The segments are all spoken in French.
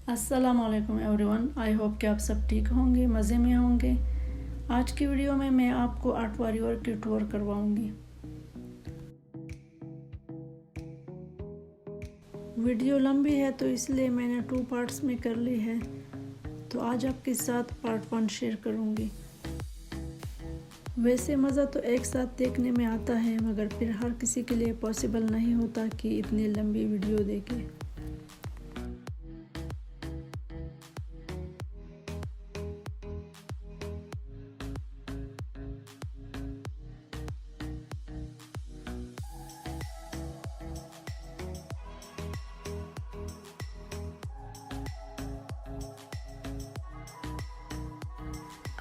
अस्सलामुअलैकुम everyone. I hope कि आप सब ठीक होंगे, मज़े में होंगे। आज की वीडियो में मैं आपको ऑट्वा रिवर की टूर करवाऊंगी। वीडियो लंबी है तो इसलिए मैंने 2 पार्ट्स में कर ली है, तो आज आपके साथ पार्ट 1 शेयर करूंगी। वैसे मज़ा तो एक साथ देखने में आता है, मगर फिर हर किसी के लिए पॉसिबल नहीं होता कि इतनी लंबी वीडियो देखे।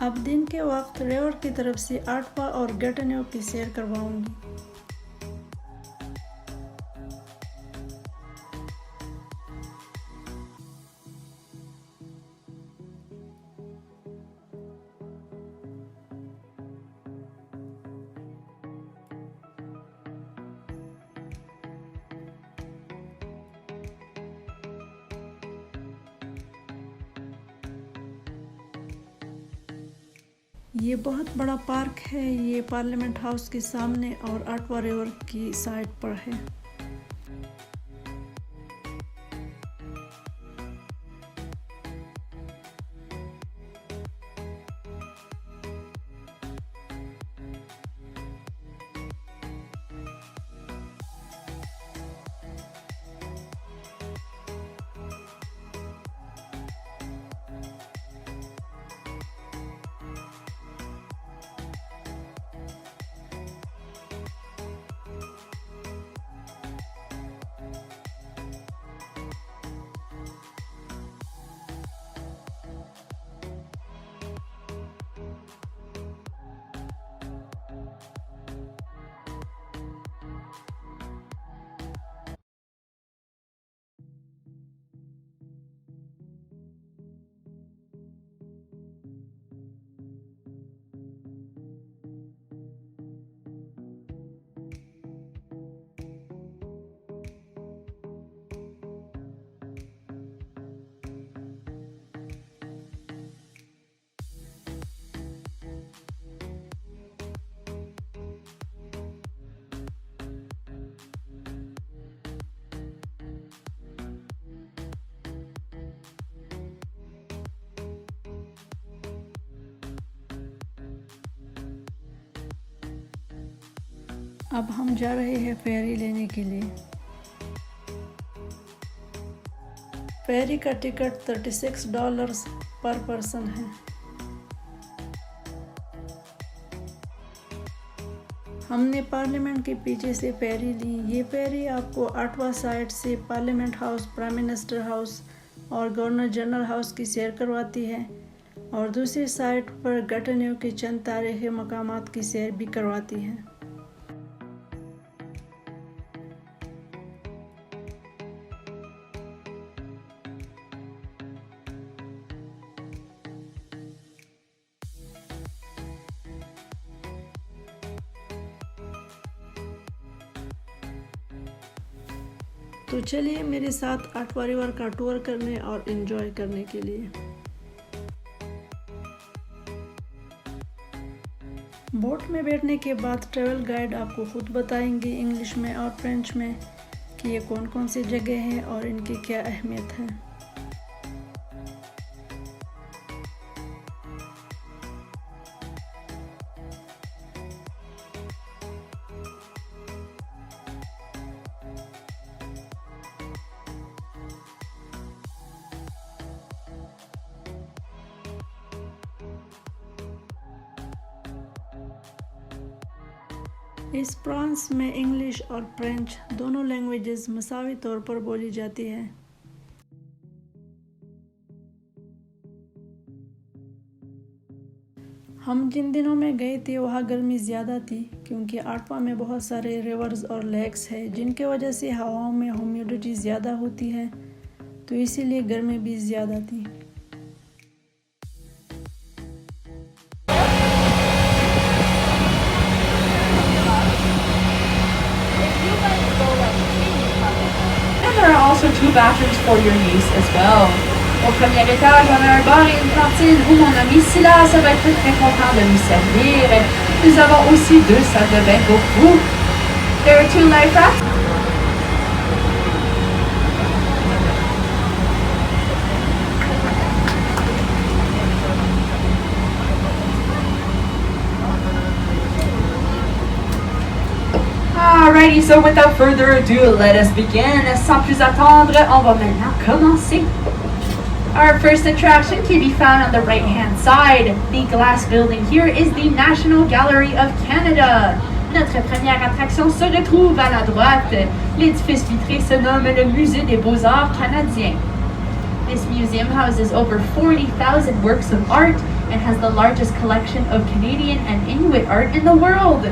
अब दिन के वक्त रिवर की तरफ से ऑट्वा और गटिनेau की सैर करवाऊंगी। ये बहुत बड़ा पार्क है। ये पार्लियामेंट हाउस के सामने और ऑट्वा रिवर की साइड पर है। अब हम जा रहे हैं फेरी लेने के लिए। फेरी का टिकट $36 पर पर्सन है। हमने पार्लियामेंट के पीछे से फेरी ली। ये फेरी आपको ऑट्वा साइड से parliament house, prime minister house और गवर्नर जनरल हाउस की सैर करवाती है, और दूसरी साइड पर गटिनेau के चंद तारीखी मकामात की सैर भी करवाती है। तो चलिए मेरे साथ ऑट्वा रिवर का टूर करने और एंजॉय करने के लिए। बोट में बैठने के बाद ट्रैवल गाइड आपको खुद बताएंगे इंग्लिश में और फ्रेंच में कि ये कौन कौन सी जगह है और इनकी क्या अहमियत है। इस फ्रांस में इंग्लिश और फ्रेंच दोनों लैंग्वेजेस मसावी तौर पर बोली जाती है। हम जिन दिनों में गए थे वहाँ गर्मी ज़्यादा थी, क्योंकि ऑट्वा में बहुत सारे रिवर्स और लेक्स हैं, जिनके वजह से हवाओं में ह्यूमिडिटी ज़्यादा होती है, तो इसीलिए गर्मी भी ज़्यादा थी। There are also 2 bathrooms for your use as well. Au premier étage, on a un bar et une cantine où mon ami Silas va être très content de nous servir. Nous avons aussi 2 salles de bain pour vous. There are 2 life rafts. Alrighty, so without further ado, let us begin. Sans plus attendre, on va maintenant commencer. Our first attraction can be found on the right-hand side. The glass building here is the National Gallery of Canada. Notre première attraction se retrouve à la droite. L'édifice vitré se nomme le Musée des Beaux-Arts canadiens. This museum houses over 40,000 works of art and has the largest collection of Canadian and Inuit art in the world.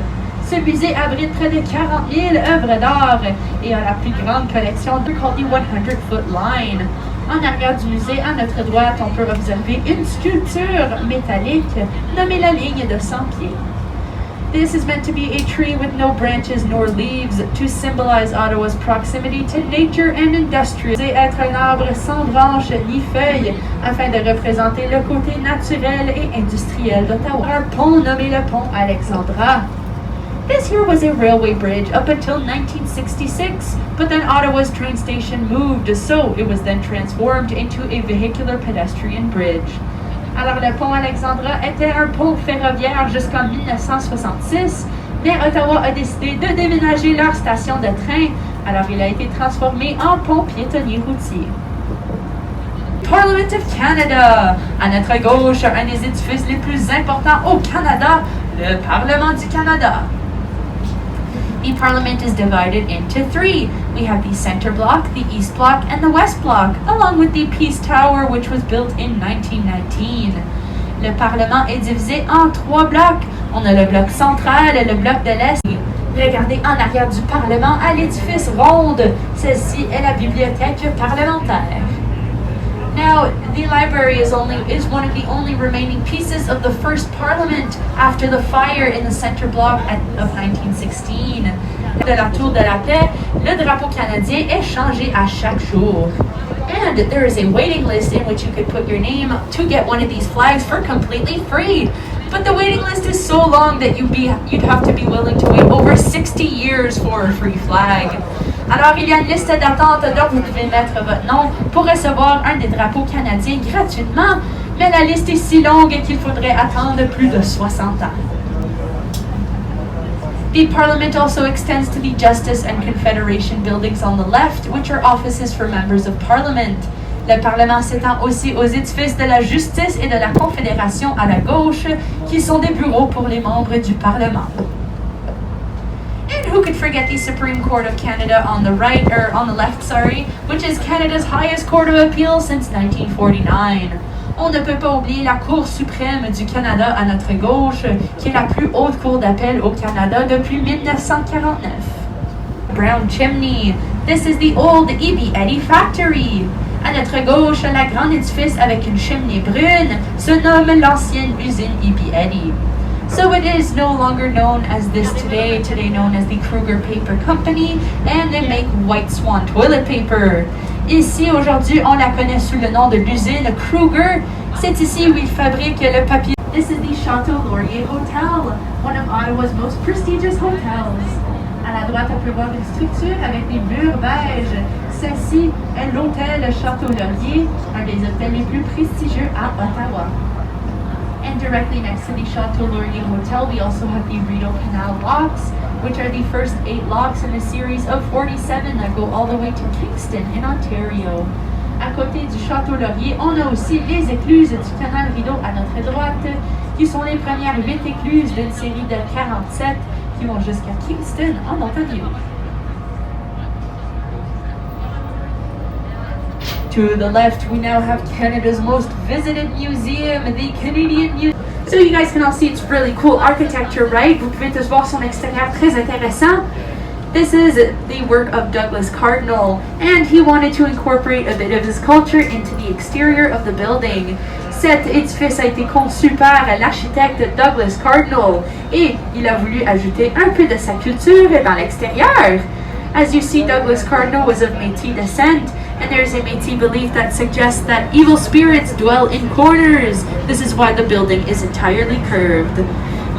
Ce musée abrite près de 40 000 œuvres d'art et a la plus grande collection de called the 100-foot line. En arrière du musée, à notre droite, on peut observer une sculpture métallique nommée la ligne de 100 pieds. This is meant to be a tree with no branches nor leaves to symbolize Ottawa's proximity to nature and industry. C'est être un arbre sans branches ni feuilles afin de représenter le côté naturel et industriel d'Ottawa. Un pont nommé le pont Alexandra. This here was a railway bridge up until 1966, but then Ottawa's train station moved, so it was then transformed into a vehicular pedestrian bridge. Alors le pont Alexandra était un pont ferroviaire jusqu'en 1966, mais Ottawa a décidé de déménager leur station de train, alors il a été transformé en pont piétonnier routier. Parliament of Canada. À notre gauche, un des édifices les plus importants au Canada, le Parlement du Canada. The Parliament is divided into 3. We have the Centre Block, the East Block, and the West Block, along with the Peace Tower, which was built in 1919. Le Parlement est divisé en 3 blocs. On a le bloc central et le bloc de l'Est. Regardez en arrière du Parlement à l'édifice ronde. Celle-ci est la bibliothèque parlementaire. Now, the library is one of the only remaining pieces of the first parliament after the fire in the center block of 1916. De la Tour de la Paix, le drapeau canadien est changé à chaque jour. And there is a waiting list in which you could put your name to get one of these flags for completely free. But the waiting list is so long that you'd have to be willing to wait over 60 years for a free flag. Alors, il y a une liste d'attente, donc vous pouvez mettre votre nom pour recevoir un des drapeaux canadiens gratuitement, mais la liste est si longue qu'il faudrait attendre plus de 60 ans. The Parliament also extends to the Justice and Confederation buildings on the left, which are offices for members of Parliament. Le Parlement s'étend aussi aux édifices de la Justice et de la Confédération à la gauche, qui sont des bureaux pour les membres du Parlement. And who could forget the Supreme Court of Canada on the left, which is Canada's highest court of appeal since 1949. On ne peut pas oublier la Cour suprême du Canada à notre gauche, qui est la plus haute cour d'appel au Canada depuis 1949. Brown Chimney. This is the old E.B. Eddy factory. À notre gauche, la grande édifice avec une cheminée brune se nomme l'ancienne usine E.B. Eddy. So it is no longer known as this today known as the Kruger Paper Company, and they make White Swan toilet paper. Ici, aujourd'hui, on la connaît sous le nom de l'usine Kruger. C'est ici où ils fabriquent le papier. This is the Chateau Laurier Hotel, one of Ottawa's most prestigious hotels. À la droite, on peut voir une structure avec des murs beige. Celle-ci est l'hôtel Château Laurier, un des hôtels les plus prestigieux à Ottawa. And directly next to the Chateau Laurier Hotel, we also have the Rideau Canal locks, which are the first 8 locks in a series of 47 that go all the way to Kingston in Ontario. À côté du Château Laurier, on a aussi les écluses du canal Rideau à notre droite, qui sont les premières 8 écluses d'une série de 47 qui vont jusqu'à Kingston en Ontario. To the left, we now have Canada's most visited museum, the Canadian Museum. So you guys can all see it's really cool architecture, right? Vous pouvez tous voir son extérieur très intéressant. This is the work of Douglas Cardinal, and he wanted to incorporate a bit of his culture into the exterior of the building. Cet édifice a été conçu par l'architecte Douglas Cardinal, et il a voulu ajouter un peu de sa culture dans l'extérieur. As you see, Douglas Cardinal was of Métis descent, and there's a Métis belief that suggests that evil spirits dwell in corners. This is why the building is entirely curved.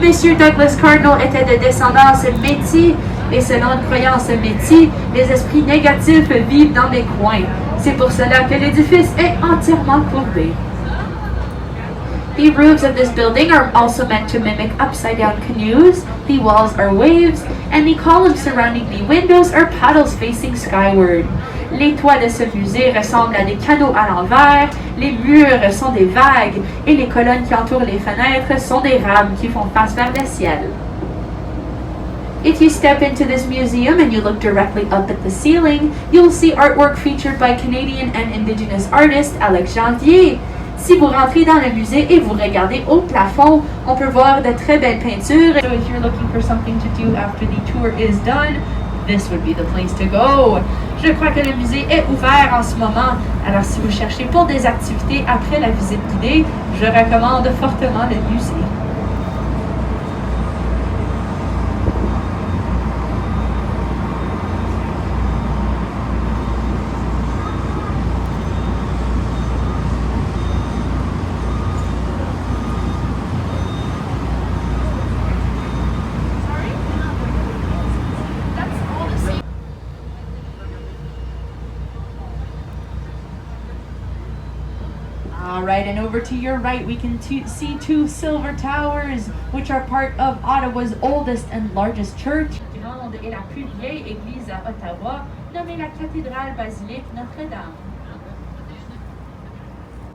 Monsieur Douglas Cardinal était de descendance Métis et selon une croyance Métis, les esprits négatifs vivent dans les coins. C'est pour cela que l'édifice est entièrement courbé. The roofs of this building are also meant to mimic upside-down canoes, the walls are waves, and the columns surrounding the windows are paddles facing skyward. Les toits de ce musée ressemblent à des canaux à l'envers, les murs sont des vagues, et les colonnes qui entourent les fenêtres sont des rames qui font face vers le ciel. If you step into this museum and you look directly up at the ceiling, you'll see artwork featured by Canadian and Indigenous artist Alex Janvier. Si vous rentrez dans le musée et vous regardez au plafond, on peut voir de très belles peintures. So if you're looking for something to do after the tour is done, this would be the place to go. Je crois que le musée est ouvert en ce moment, alors si vous cherchez pour des activités après la visite guidée, je recommande fortement le musée. Alright, and over to your right we can see two silver towers, which are part of Ottawa's oldest and largest church. Grande et la plus vieille église à Ottawa, nommée la cathédrale basilique Notre-Dame.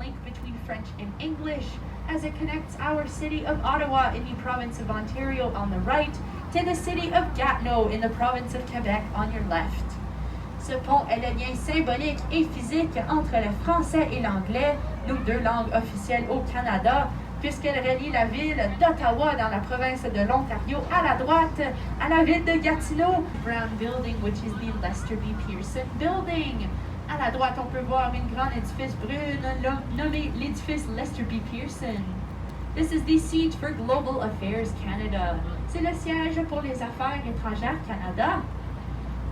Link between French and English, as it connects our city of Ottawa in the province of Ontario on the right to the city of Gatineau in the province of Quebec on your left. Ce pont est le lien symbolique et physique entre le français et l'anglais, nos deux langues officielles au Canada, puisqu'elle relie la ville d'Ottawa dans la province de l'Ontario à la droite à la ville de Gatineau. Brown building, which is the Lester B. Pearson building. À la droite, on peut voir une grande édifice brune nommé l'édifice Lester B. Pearson. This is the seat for Global Affairs Canada. C'est le siège pour les affaires étrangères Canada.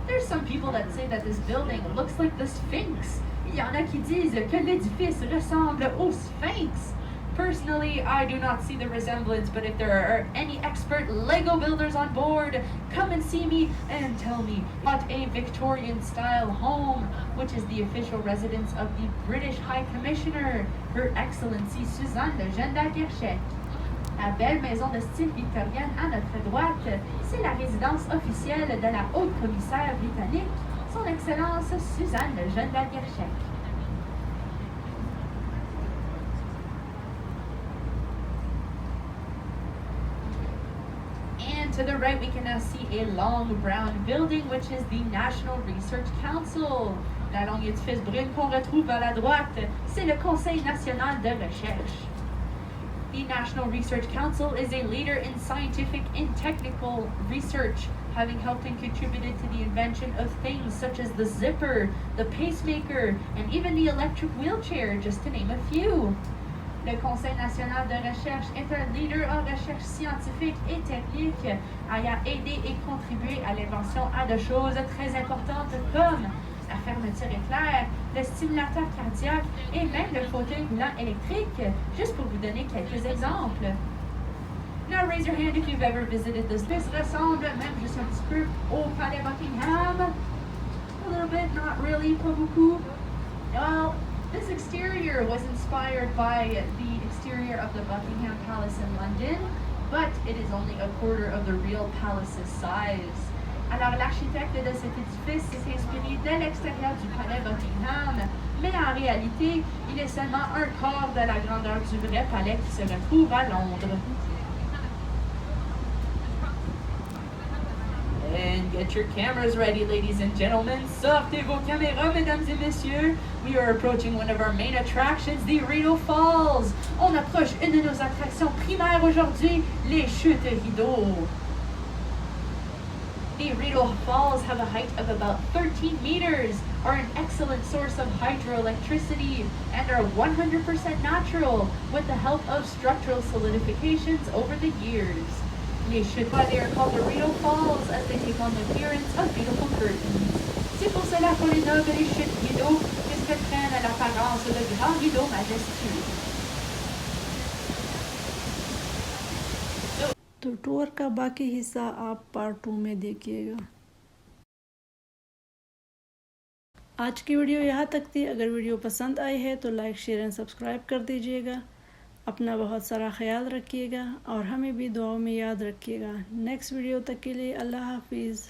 There's some people that say that this building looks like the Sphinx. Il y en a qui disent que l'édifice ressemble au Sphinx. Personally, I do not see the resemblance, but if there are any expert Lego builders on board, come and see me and tell me what a Victorian-style home, which is the official residence of the British High Commissioner, Her Excellency Suzanne Lejeune d'Alguerchec. La belle maison de style victorienne à notre droite, c'est la résidence officielle de la haute commissaire britannique, Son Excellence Suzanne Lejeune d'Alguerchec. And to the right, we can now see a long brown building, which is the National Research Council. La longue édifice brune qu'on retrouve à la droite, c'est le Conseil national de recherche. The National Research Council is a leader in scientific and technical research, having helped and contributed to the invention of things such as the zipper, the pacemaker, and even the electric wheelchair, just to name a few. Le Conseil national de recherche est un leader en recherche scientifique et technique, ayant aidé et contribué à l'invention de choses très importantes comme la fermeture éclair, le stimulateur cardiaque et même le fauteuil roulant électrique, juste pour vous donner quelques exemples. Now raise your hand if you've ever visited this. This ressemble même juste un petit peu au palais Buckingham. A little bit, not really, pas beaucoup. Well, this exterior was inspired by the exterior of the Buckingham Palace in London, but it is only a quarter of the real palace's size. Alors, l'architecte de cet édifice s'est inspiré de l'extérieur du palais Buckingham, mais en réalité, il est seulement un quart de la grandeur du vrai palais qui se retrouve à Londres. And get your cameras ready, ladies and gentlemen. Sortez vos caméras, mesdames et messieurs. We are approaching one of our main attractions, the Rideau Falls. On approche une de nos attractions primaires aujourd'hui, les chutes Rideau. The Rideau Falls have a height of about 13 meters, are an excellent source of hydroelectricity, and are 100% natural with the help of structural solidifications over the years. Les chutes, they are called the Rideau Falls as they take on the appearance of beautiful curtains. C'est pour cela qu'on les nomme les chutes Rideau, puisque que prennent l'apparence de grands rideaux majestueux. तो टूर का बाकी हिस्सा आप पार्ट 2 में देखिएगा। आज की वीडियो यहाँ तक थी। अगर वीडियो पसंद आई है तो लाइक शेयर एंड सब्सक्राइब कर दीजिएगा। अपना बहुत सारा ख्याल रखिएगा और हमें भी दुआओं में याद रखिएगा। नेक्स्ट वीडियो तक के लिए अल्लाह हाफिज़।